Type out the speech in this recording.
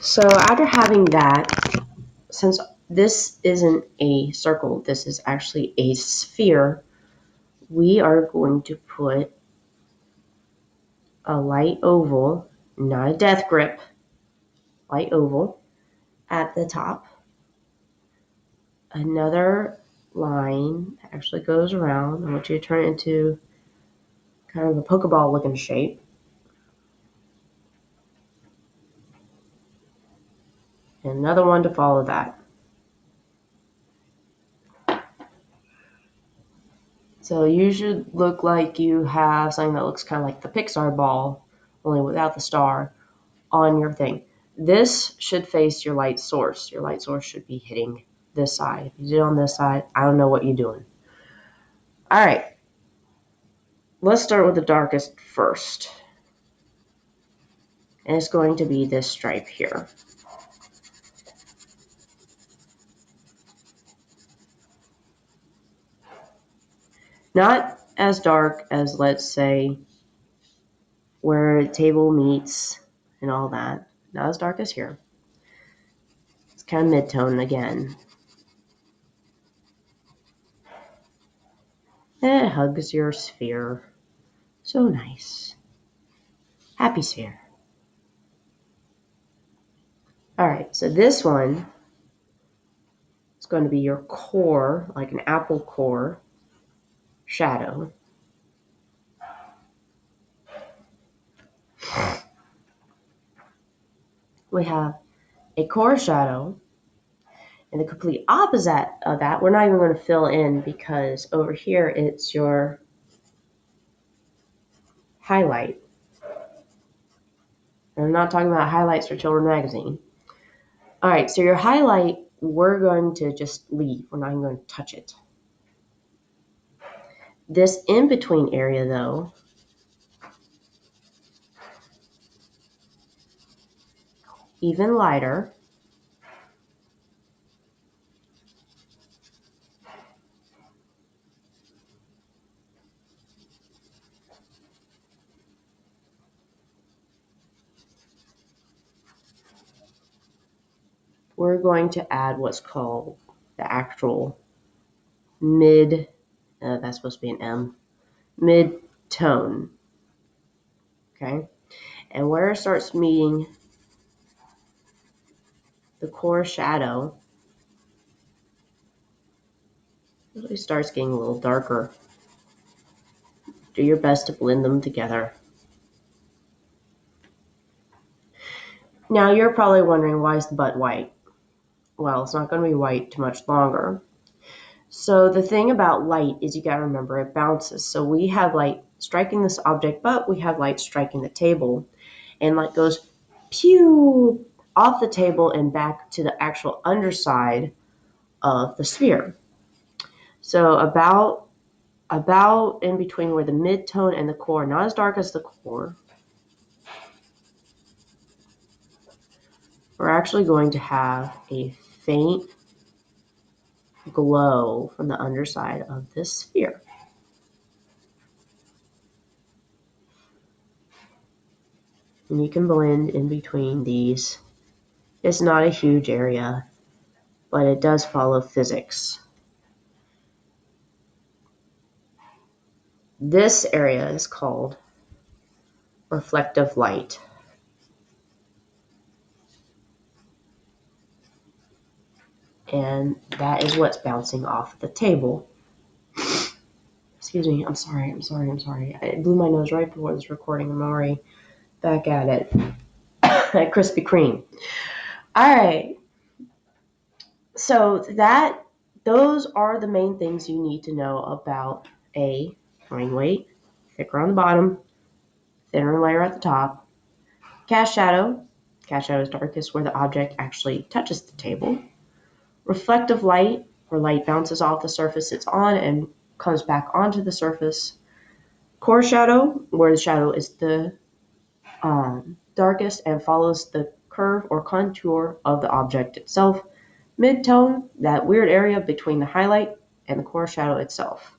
So after having that, since this isn't a circle, this is actually a sphere, we are going to put a light oval, not a death grip, light oval at the top. Another line that actually goes around. I want you to turn it into kind of a Pokeball looking shape. And another one to follow that. So you should look like you have something that looks kind of like the Pixar ball, only without the star, on your thing. This should face your light source. Your light source should be hitting this side. If you do it on this side, I don't know what you're doing. All right. Let's start with the darkest first. And it's going to be this stripe here. Not as dark as, let's say, where the table meets and all that. Not as dark as here. It's kind of mid-tone again. And it hugs your sphere. So nice. Happy sphere. Alright, so this one is going to be your core, like an apple core shadow. We have a core shadow, and the complete opposite of that, we're not even going to fill in because over here it's your highlight. And I'm not talking about highlights for Children Magazine. All right, so your highlight, we're going to just leave. We're not even going to touch it. This in-between area, though, even lighter. We're going to add what's called the actual mid, that's supposed to be an M, mid-tone, okay? And where it starts meeting the core shadow, it really starts getting a little darker. Do your best to blend them together. Now you're probably wondering, why is the butt white? Well, it's not going to be white too much longer. So the thing about light is you got to remember it bounces. So we have light striking this object, but we have light striking the table. And light goes pew off the table and back to the actual underside of the sphere. So about in between where the mid-tone and the core, not as dark as the core, we're actually going to have a faint glow from the underside of this sphere. And you can blend in between these. It's not a huge area, but it does follow physics. This area is called reflective light. And that is what's bouncing off the table. Excuse me, I'm sorry. I blew my nose right before this recording. I'm already back at it. At Krispy Kreme. All right. So those are the main things you need to know about a ring weight. Thicker on the bottom, thinner layer at the top. Cast shadow. Cast shadow is darkest where the object actually touches the table. Reflective light, where light bounces off the surface it's on and comes back onto the surface. Core shadow, where the shadow is the darkest and follows the curve or contour of the object itself. Mid-tone, that weird area between the highlight and the core shadow itself.